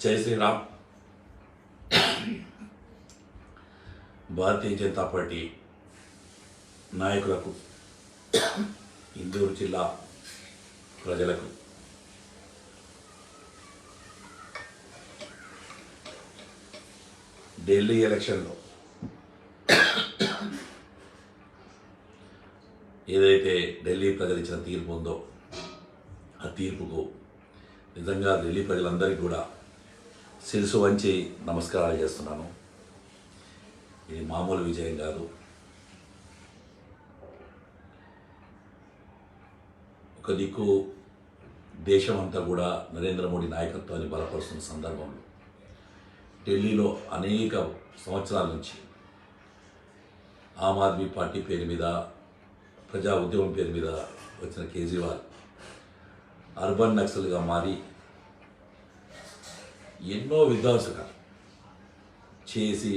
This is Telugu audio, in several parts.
జై శ్రీరామ్. భారతీయ జనతా పార్టీ నాయకులకు, ఇందూరు జిల్లా ప్రజలకు ఢిల్లీ ఎలక్షన్లో ఏదైతే ఢిల్లీ ప్రజలు ఇచ్చిన తీర్పు ఉందో ఆ తీర్పుకు నిజంగా ఢిల్లీ ప్రజలందరికీ కూడా శిరసు వంచి నమస్కారాలు చేస్తున్నాను. ఇది మామూలు విజయం కాదు. ఒక దిక్కు దేశం అంతా కూడా నరేంద్ర మోడీ నాయకత్వాన్ని బలపరుస్తున్న సందర్భంలో ఢిల్లీలో అనేక సంవత్సరాల నుంచి ఆమ్ ఆద్మీ పార్టీ పేరు మీద, ప్రజా ఉద్యమం పేరు మీద వచ్చిన కేజ్రీవాల్ అర్బన్ నక్సల్గా మారి ఎన్నో విధ్వంసకాలు చేసి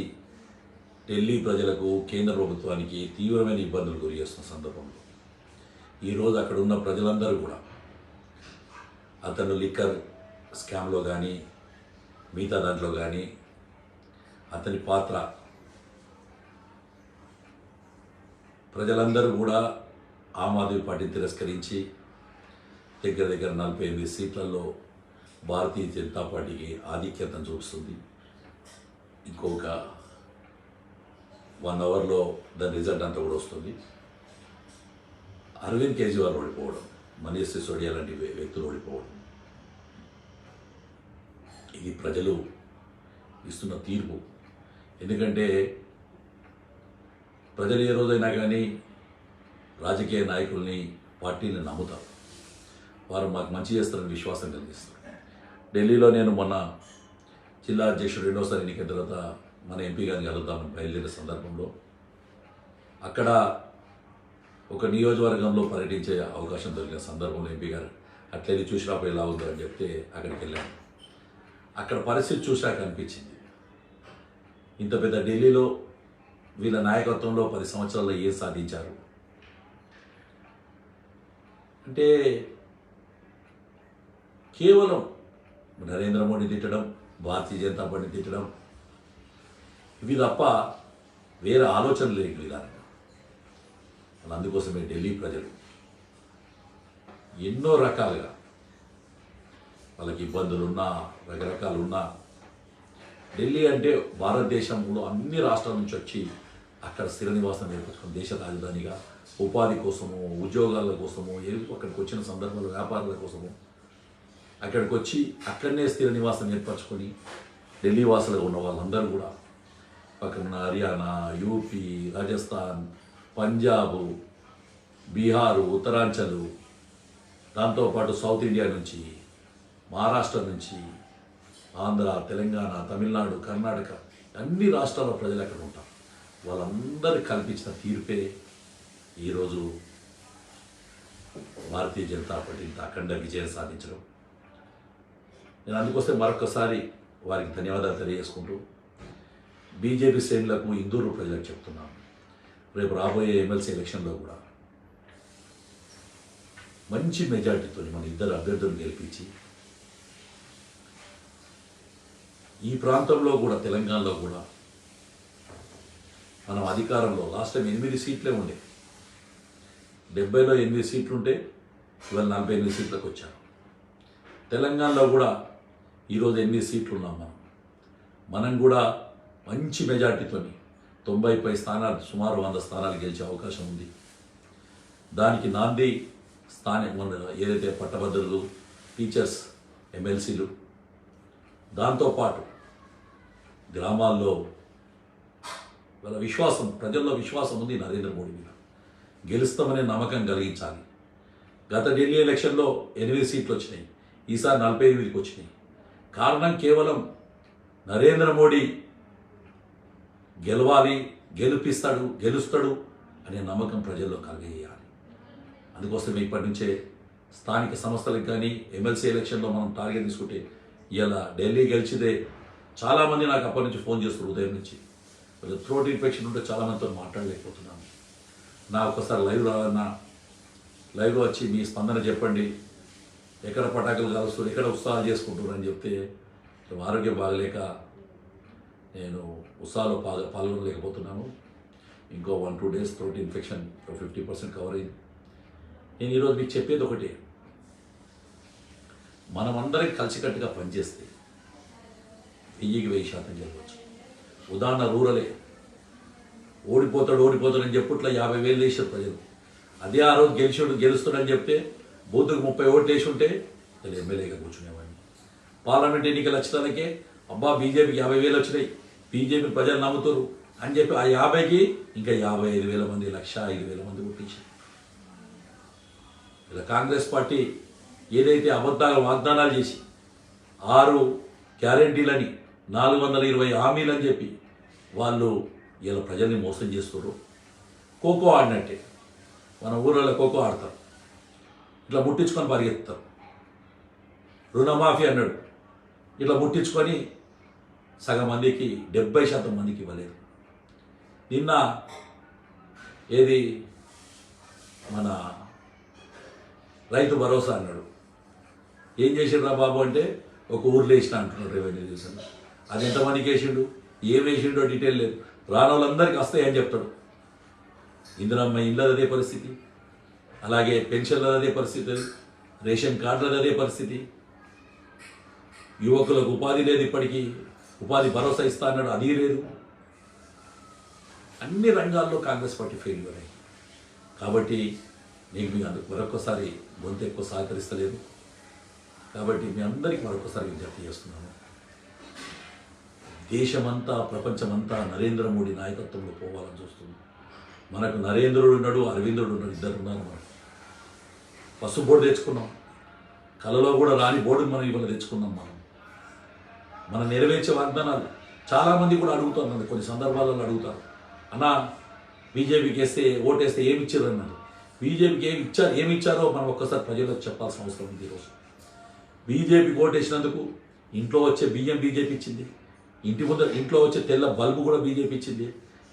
ఢిల్లీ ప్రజలకు, కేంద్ర ప్రభుత్వానికి తీవ్రమైన ఇబ్బందులు గురి చేస్తున్న సందర్భంలో ఈరోజు అక్కడ ఉన్న ప్రజలందరూ కూడా అతను లిక్కర్ స్కామ్లో కానీ మిగతా దాంట్లో కానీ అతని పాత్ర ప్రజలందరూ కూడా ఆమ్ ఆద్మీ పార్టీని తిరస్కరించి దగ్గర 48 సీట్లలో భారతీయ జనతా పార్టీకి ఆధిక్యతను చూపిస్తుంది. ఇంకొక 1 అవర్లో దాని రిజల్ట్ అంతా కూడా వస్తుంది. అరవింద్ కేజ్రీవాల్ ఓడిపోవడం, మనీష్ సిసోడియా లాంటి వ్యక్తులు ఓడిపోవడం, ఇది ప్రజలు ఇస్తున్న తీర్పు. ఎందుకంటే ప్రజలు ఏ రోజైనా కానీ రాజకీయ నాయకుల్ని, పార్టీని నమ్ముతారు. వారు మాకు మంచి చేస్తారని విశ్వాసం కలిగిస్తారు. ఢిల్లీలో నేను మొన్న జిల్లా అధ్యక్షుడు రెండోసారి ఎన్నికైన తర్వాత మన ఎంపీ గారిని కలుద్దామని బయలుదేరిన సందర్భంలో అక్కడ ఒక నియోజకవర్గంలో పర్యటించే అవకాశం దొరికిన సందర్భంలో ఎంపీ గారు అట్లయితే చూసి రాపోయి ఎలా ఉందో అని చెప్తే అక్కడికి వెళ్ళాను. అక్కడ పరిస్థితి చూశాక అనిపించింది, ఇంత పెద్ద ఢిల్లీలో వీళ్ళ నాయకత్వంలో 10 సంవత్సరాల్లో ఏం సాధించారు అంటే కేవలం నరేంద్ర మోడీ తిట్టడం, భారతీయ జనతా పార్టీ తిట్టడం, ఇవి తప్ప వేరే ఆలోచనలు లేని విధానంగా. అందుకోసమే ఢిల్లీ ప్రజలు ఎన్నో రకాలుగా వాళ్ళకి ఇబ్బందులున్నా, రకరకాలున్నా, ఢిల్లీ అంటే భారతదేశంలో అన్ని రాష్ట్రాల నుంచి వచ్చి అక్కడ స్థిర నివాసం ఏర్పరచుకుని దేశ రాజధానిగా ఉపాధి కోసము, ఉద్యోగాల కోసము, అక్కడికి వచ్చిన సందర్భంలో వ్యాపారాల కోసము అక్కడికి వచ్చి అక్కడనే స్థిర నివాసం ఏర్పరచుకొని ఢిల్లీ వాసులుగా ఉన్న వాళ్ళందరూ కూడా పక్కన హర్యానా, యూపీ, రాజస్థాన్, పంజాబ్, బీహారు, ఉత్తరాంచల్, దాంతోపాటు సౌత్ ఇండియా నుంచి, మహారాష్ట్ర నుంచి, ఆంధ్ర, తెలంగాణ, తమిళనాడు, కర్ణాటక, అన్ని రాష్ట్రాల ప్రజలు అక్కడ ఉంటారు. వాళ్ళందరికీ కల్పించిన తీర్పే ఈరోజు భారతీయ జనతా పార్టీ ఇంత అఖండ విజయం సాధించడం. నేను అందుకోసం మరొకసారి వారికి ధన్యవాదాలు తెలియజేసుకుంటూ బీజేపీ శ్రేణులకు, ఇందూరు ప్రజలకు చెప్తున్నాను, రేపు రాబోయే ఎమ్మెల్సీ ఎలక్షన్లో కూడా మంచి మెజార్టీతో మన 2 అభ్యర్థులను గెలిపించి ఈ ప్రాంతంలో కూడా, తెలంగాణలో కూడా మనం అధికారంలో లాస్ట్ టైం 8 సీట్లే ఉండే, 70లో 8 సీట్లు ఉంటే ఇవాళ 48 సీట్లకు వచ్చారు. తెలంగాణలో కూడా ఈరోజు 8 సీట్లు ఉన్నాం. మనం కూడా మంచి మెజార్టీతో 90 స్థానాలు, సుమారు 100 స్థానాలు గెలిచే అవకాశం ఉంది. దానికి నాంది స్థానిక ఏదైతే పట్టభద్రులు, టీచర్స్, ఎమ్మెల్సీలు, దాంతోపాటు గ్రామాల్లో వాళ్ళ విశ్వాసం, ప్రజల్లో విశ్వాసం ఉంది నరేంద్ర మోడీ మీద. గెలుస్తామనే నమ్మకం కలిగించాలి. గత ఢిల్లీ ఎలక్షన్లో 8 సీట్లు వచ్చినాయి, ఈసారి 48కి వచ్చినాయి. కారణం కేవలం నరేంద్ర మోడీ గెలవాలి, గెలుస్తాడు అనే నమ్మకం ప్రజల్లో కలిగేయాలి. అందుకోసమే ఇప్పటి నుంచే స్థానిక సంస్థలకు కానీ ఎమ్మెల్సీ ఎలక్షన్లో మనం టార్గెట్ తీసుకుంటే, ఇలా ఢిల్లీ గెలిచిదే చాలామంది నాకు అప్పటి నుంచి ఫోన్ చేస్తారు, ఉదయం నుంచి. థ్రోట్ ఇన్ఫెక్షన్ ఉంటే చాలామందితో మాట్లాడలేకపోతున్నాను. నా ఒకసారి లైవ్ రావాలన్నా, లైవ్లో వచ్చి మీ స్పందన చెప్పండి, ఎక్కడ పటాకులు కాలుస్తారు, ఎక్కడ ఉత్సాహాలు చేసుకుంటారు అని చెప్తే ఆరోగ్యం బాగలేక నేను ఉత్సాహంలో పాల్గొనలేకపోతున్నాను. ఇంకో 1-2 days థ్రోట్ ఇన్ఫెక్షన్ 50% కవర్ అయింది. నేను ఈరోజు మీకు చెప్పేది ఒకటే, మనమందరం కలిసికట్టుగా పనిచేస్తే 1000% గెలవచ్చు. ఉదాహరణ రూరలే, ఓడిపోతాడని చెప్పుట్లా 50,000 వేసారు ప్రజలు. అదే ఆ రోజు గెలుస్తాడని చెప్తే బూత్కు 30 ఓట్లు వేసి ఉంటే అసలు ఎమ్మెల్యేగా కూర్చునేవాడిని. పార్లమెంట్ ఎన్నికలు వచ్చినాకే అబ్బా బీజేపీకి 50,000 వచ్చినాయి, బీజేపీ ప్రజలు నమ్ముతారు అని చెప్పి ఆ 50కి ఇంకా 55,000 మంది, 1,05,000 మంది పుట్టించారు. ఇలా కాంగ్రెస్ పార్టీ ఏదైతే అబద్ధాల వాగ్దానాలు చేసి 6 గ్యారెంటీలని 420 హామీలని చెప్పి వాళ్ళు ఇలా ప్రజల్ని మోసం చేస్తారు. ఖోఖో ఆడినట్టే, మన ఊళ్ళో ఖోఖో ఆడతారు, ఇట్లా ముట్టించుకొని పరిగెత్తారు. రుణమాఫీ అన్నాడు, ఇట్లా ముట్టించుకొని సగం మందికి 70% మందికి ఇవ్వలేదు. నిన్న ఏది మన రైతు భరోసా అన్నాడు, ఏం చేసిండ్రా బాబు అంటే ఒక ఊర్లో వేసిన అంటున్నాడు రెవెన్యూ చేశాను. అది ఎంతమందికి వేసిండు, ఏం వేసిండో డీటెయిల్ లేదు. రాని వాళ్ళందరికీ వస్తాయని చెప్తాడు. ఇందిరమ్మ ఇళ్ళది అదే పరిస్థితి, అలాగే పెన్షన్లది అదే పరిస్థితి, రేషన్ కార్డులది అదే పరిస్థితి. యువకులకు ఉపాధి లేదు, ఇప్పటికీ ఉపాధి భరోసా ఇస్తా అన్నాడు, అది లేదు. అన్ని రంగాల్లో కాంగ్రెస్ పార్టీ ఫెయిల్యూర్ అయ్యింది. కాబట్టి నేను మీ అందుకు మరొకసారి గొంతు ఎక్కువ సహకరిస్తలేదు. కాబట్టి మీ అందరికీ మరొకసారి విజ్ఞప్తి చేస్తున్నాను, దేశమంతా ప్రపంచమంతా నరేంద్ర మోడీ నాయకత్వంలో పోవాలని చూస్తుంది. మనకు నరేంద్రుడు ఉన్నాడు, అరవిందుడు ఉన్నాడు, ఇద్దరు ఉన్నారు. మనం పసుపు బోర్డు తెచ్చుకున్నాం, కళలో కూడా రాని బోర్డుని మనం ఇవాళ తెచ్చుకున్నాం. మనం నెరవేర్చే వాగ్దానాలు చాలామంది కూడా అడుగుతున్నారు, కొన్ని సందర్భాలలో అడుగుతారు, అన్నా బీజేపీకి ఓటేస్తే ఏమి ఇచ్చారు అన్నారు. బీజేపీకి ఏమి ఇచ్చారో మనం ఒక్కసారి ప్రజలకు చెప్పాల్సిన అవసరం ఉంది. ఈరోజు బీజేపీకి ఓటేసినందుకు ఇంట్లో వచ్చే బియ్యం బీజేపీ ఇచ్చింది, ఇంట్లో వచ్చే తెల్ల బల్బు కూడా బీజేపీ ఇచ్చింది,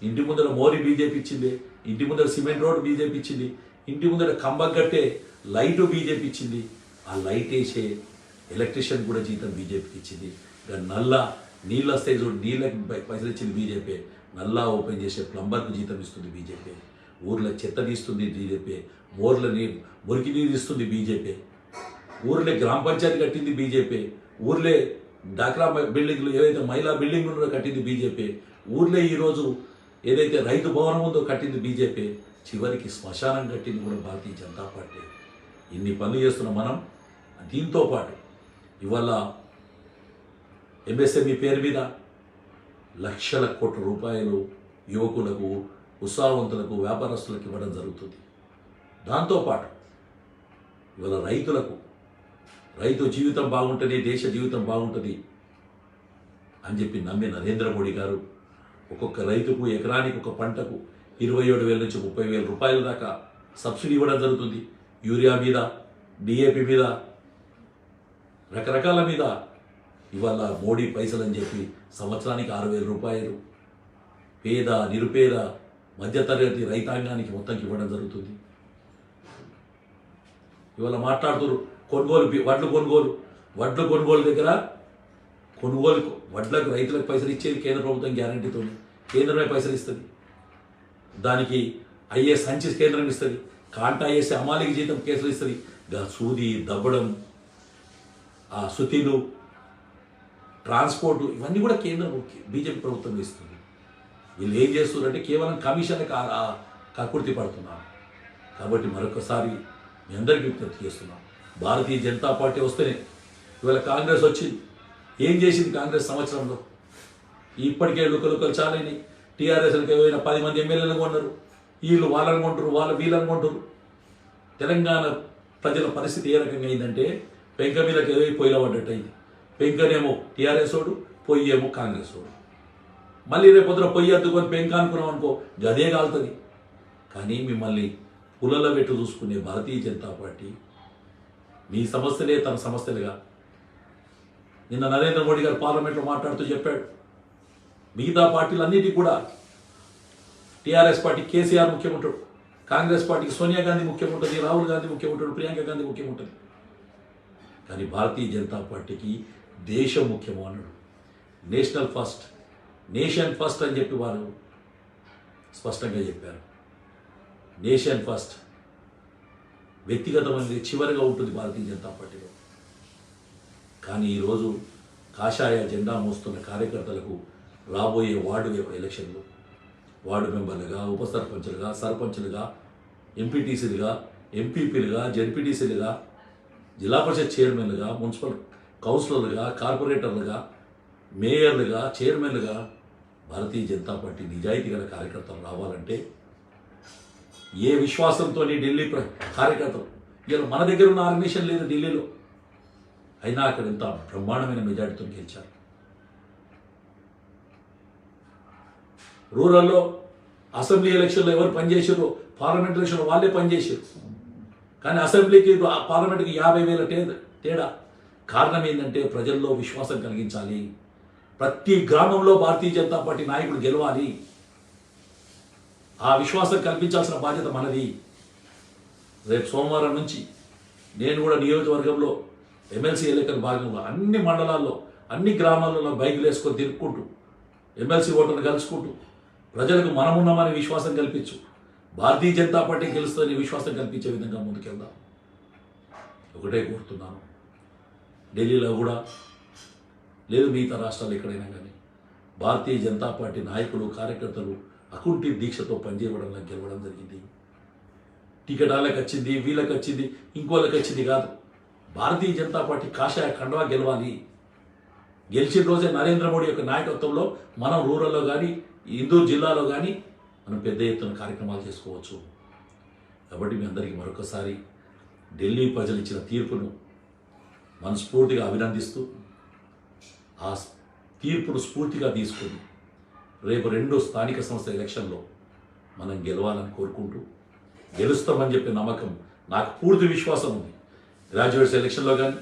ఇంటి ముందర మోరీ బీజేపీ ఇచ్చింది, ఇంటి ముందర సిమెంట్ రోడ్ బీజేపీ ఇచ్చింది, ఇంటి ముందర కంబం కట్టే లైటు బీజేపీ ఇచ్చింది, ఆ లైట్ వేసే ఎలక్ట్రీషియన్ కూడా జీతం బీజేపీకి ఇచ్చింది. ఇక నీళ్ళు వస్తాయి చూడు, నీళ్ళకి పైసలు ఇచ్చింది బీజేపీ. నల్లా ఓపెన్ చేసే ప్లంబర్కి జీతం ఇస్తుంది బీజేపీ. ఊర్లో చెత్త తీస్తుంది బీజేపీ, మురికి నీరు ఇస్తుంది బీజేపీ. ఊర్లో గ్రామ పంచాయతీ కట్టింది బీజేపీ. ఊర్లే డాక్రా బిల్డింగ్లు ఏదైతే మహిళా బిల్డింగ్లు ఉన్నారో కట్టింది బీజేపీ. ఊర్లో ఈరోజు ఏదైతే రైతు భవనం ఉందో కట్టింది బీజేపీ. చివరికి శ్మశానం కట్టింది కూడా భారతీయ జనతా పార్టీ. ఇన్ని పనులు చేస్తున్నాం మనం. దీంతో పాటు ఇవాళ ఎంఎస్ఎంఈ పేరు మీద లక్షల కోట్ల రూపాయలు యువకులకు, ఉత్సాహవంతులకు, వ్యాపారస్తులకు ఇవ్వడం జరుగుతుంది. దాంతోపాటు ఇవాళ రైతు జీవితం బాగుంటుంది, దేశ జీవితం బాగుంటుంది అని చెప్పి నమ్మి నరేంద్ర మోడీ గారు ఒక్కొక్క రైతుకు ఎకరానికి ఒక పంటకు 27,000 నుంచి 30,000 రూపాయల దాకా సబ్సిడీ ఇవ్వడం జరుగుతుంది. యూరియా మీద, డిఏపి మీద, రకరకాల మీద ఇవాళ మోడీ పైసలు అని చెప్పి సంవత్సరానికి 6,000 రూపాయలు పేద, నిరుపేద, మధ్యతరగతి రైతాంగానికి మొత్తంకి ఇవ్వడం జరుగుతుంది. ఇవాళ మాట్లాడుతున్నారు వడ్లు కొనుగోలు దగ్గర వడ్లకు రైతులకు పైసలు ఇచ్చేది కేంద్ర ప్రభుత్వం గ్యారంటీతో. కేంద్రమే పైసలు ఇస్తుంది, దానికి అయ్యే సంచి కేంద్రం ఇస్తుంది, కాంటా వేసే అమాలికి జీతం కేసులు ఇస్తుంది. సూది దబ్బడం, ఆ సుతీలు, ట్రాన్స్పోర్టు, ఇవన్నీ కూడా కేంద్రం బీజేపీ ప్రభుత్వం ఇస్తుంది. వీళ్ళు ఏం చేస్తున్నారంటే కేవలం కమిషన్లకు కక్కుర్తి పడుతున్నారు. కాబట్టి మరొకసారి మీ అందరికీ విజ్ఞప్తి చేస్తున్నాం, భారతీయ జనతా పార్టీ వస్తేనే ఇవాళ కాంగ్రెస్ వచ్చింది. ఏం చేసింది కాంగ్రెస్ సంవత్సరంలో? ఇప్పటికే లుకలు చాలని టీఆర్ఎస్లకు ఏమైనా 10 మంది ఎమ్మెల్యేలు కొన్నారు, వీళ్ళు వాళ్ళని కొంటారు, వాళ్ళు వీళ్ళని కొంటారు. తెలంగాణ ప్రజల పరిస్థితి ఏ రకంగా అయిందంటే పెంక మీదకి ఏదో పొయ్యిలో పడ్డట్టు అయింది. పెంకనేమో టీఆర్ఎస్ వాడు, పొయ్యి ఏమో కాంగ్రెస్ వాడు. మళ్ళీ రేపు పొద్దున పొయ్యి అద్దుకొని పెంక అనుకున్నాం అనుకో, గదే కాలుతుంది. కానీ మిమ్మల్ని పులలో పెట్టు చూసుకునే భారతీయ జనతా పార్టీ మీ సమస్యలే తన సమస్యలుగా. నిన్న నరేంద్ర మోడీ గారు పార్లమెంట్లో మాట్లాడుతూ చెప్పాడు, మిగతా పార్టీలన్నిటికీ కూడా టీఆర్ఎస్ పార్టీ కేసీఆర్ ముఖ్యం ఉంటాడు, కాంగ్రెస్ పార్టీకి సోనియా గాంధీ ముఖ్యం ఉంటుంది, రాహుల్ గాంధీ ముఖ్యం ఉంటాడు, ప్రియాంక గాంధీ ముఖ్యం ఉంటుంది. కానీ భారతీయ జనతా పార్టీకి దేశం ముఖ్యము అన్నాడు. నేషనల్ ఫస్ట్, నేషన్ ఫస్ట్ అని చెప్పి వారు స్పష్టంగా చెప్పారు. నేషన్ ఫస్ట్ వ్యక్తిగతమైనది చివరిగా ఉంటుంది భారతీయ జనతా పార్టీలో. కానీ ఈరోజు కాషాయ జెండా మోస్తున్న కార్యకర్తలకు రాబోయే వార్డు ఎలక్షన్లు వార్డు మెంబర్లుగా, ఉప సర్పంచులుగా, సర్పంచులుగా, ఎంపీటీసీలుగా, ఎంపీపీలుగా, జెడ్పీటీసీలుగా, జిల్లా పరిషత్ చైర్మన్లుగా, మున్సిపల్ కౌన్సిలర్లుగా, కార్పొరేటర్లుగా, మేయర్లుగా, చైర్మన్లుగా భారతీయ జనతా పార్టీ నిజాయితీ గల కార్యకర్తలు రావాలంటే ఏ విశ్వాసంతో ఢిల్లీ కార్యకర్తలు ఇలా మన దగ్గర ఉన్న ఆర్గనైజేషన్ లేదు ఢిల్లీలో, అయినా అక్కడ ఎంత బ్రహ్మాండమైన మెజార్టీతో గెలిచారు. రూరల్లో అసెంబ్లీ ఎలక్షన్లో ఎవరు పనిచేసారో పార్లమెంట్ ఎలక్షన్లో వాళ్ళే పనిచేసారు. కానీ అసెంబ్లీకి పార్లమెంట్కి 50,000 తేడా. కారణం ఏంటంటే ప్రజల్లో విశ్వాసం కలిగించాలి. ప్రతి గ్రామంలో భారతీయ జనతా పార్టీ నాయకుడు గెలవాలి. ఆ విశ్వాసం కల్పించాల్సిన బాధ్యత మనది. రేపు సోమవారం నుంచి నేను కూడా నియోజకవర్గంలో ఎమ్మెల్సీ ఎన్నికల భాగంగా అన్ని మండలాల్లో, అన్ని గ్రామాలలో బైకులు వేసుకొని తిరుక్కుంటూ ఎమ్మెల్సీ ఓటర్లు కలుసుకుంటూ ప్రజలకు మనమున్నామని విశ్వాసం కల్పించు, భారతీయ జనతా పార్టీ గెలుస్తుందని విశ్వాసం కల్పించే విధంగా ముందుకెళ్దాం. ఒకటే కోరుతున్నాను, ఢిల్లీలో కూడా లేదు మిగతా రాష్ట్రాలు ఎక్కడైనా కానీ భారతీయ జనతా పార్టీ నాయకులు, కార్యకర్తలు అకుంఠి దీక్షతో పనిచేయడంలో గెలవడం జరిగింది. టికెట్ వాళ్ళకి వచ్చింది, వీళ్ళకి వచ్చింది, ఇంకోళ్ళకి వచ్చింది కాదు. భారతీయ జనతా పార్టీ కాషాయ కండవా గెలవాలి. గెలిచిన రోజే నరేంద్ర మోడీ యొక్క నాయకత్వంలో మనం రూరల్లో కానీ, ఇందూరు జిల్లాలో కానీ మనం పెద్ద ఎత్తున కార్యక్రమాలు చేసుకోవచ్చు. కాబట్టి మీ అందరికీ మరొకసారి ఢిల్లీ ప్రజలు ఇచ్చిన తీర్పును మనస్ఫూర్తిగా అభినందిస్తూ, ఆ తీర్పును స్ఫూర్తిగా తీసుకొని రేపు 2 స్థానిక సంస్థల ఎలక్షన్లో మనం గెలవాలని కోరుకుంటూ, గెలుస్తామని చెప్పే నమ్మకం నాకు పూర్తి విశ్వాసం ఉంది. గ్రాడ్యుయేట్స్ ఎలక్షన్లో కానీ,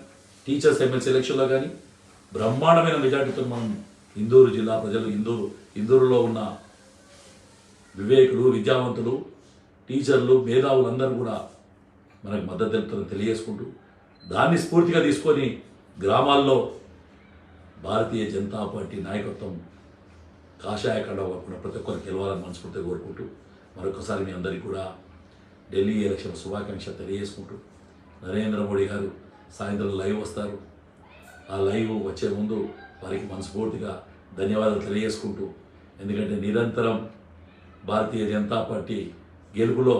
టీచర్స్ ఎమ్మెల్సీ ఎలక్షన్లో కానీ బ్రహ్మాండమైన మెజార్టీతో మనం ఇందూరు జిల్లా ప్రజలు, ఇందూరులో ఉన్న వివేకులు, విద్యావంతులు, టీచర్లు, మేధావులందరూ కూడా మనకు మద్దతు తెలుపుతారని తెలియజేసుకుంటూ, దాన్ని స్ఫూర్తిగా తీసుకొని గ్రామాల్లో భారతీయ జనతా పార్టీ నాయకత్వం కాషాయ కండ ప్రతి ఒక్కరు గెలవాలని మనస్ఫూర్తిగా కోరుకుంటూ, మరొకసారి మీ అందరికీ కూడా ఢిల్లీ ఎలక్షన్ శుభాకాంక్షలు తెలియజేసుకుంటూ, నరేంద్ర మోడీ గారు సాయంత్రం లైవ్ వస్తారు. ఆ లైవ్ వచ్చే ముందు వారికి మనస్ఫూర్తిగా ధన్యవాదాలు తెలియజేసుకుంటూ, ఎందుకంటే నిరంతరం భారతీయ జనతా పార్టీ గెలుపులో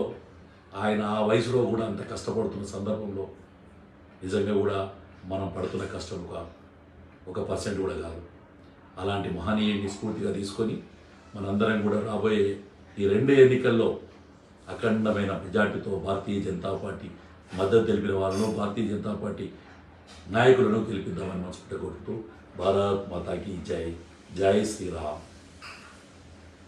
ఆయన ఆ వయసులో కూడా అంత కష్టపడుతున్న సందర్భంలో నిజంగా కూడా మనం పడుతున్న కష్టం ఒక % కూడా కాదు. అలాంటి మహనీయుడిని స్ఫూర్తిగా తీసుకొని మనందరం కూడా రాబోయే ఈ 2 ఎన్నికల్లో అఖండమైన మెజార్టీతో భారతీయ జనతా పార్టీ మద్దతు తెలిపిన వాళ్ళను, భారతీయ జనతా పార్టీ నాయకులను గెలిపిద్దామని మనస్ఫూర్తిగా కోరుతూ, భారత్ మాతాకి జై, జై శ్రీరామ్.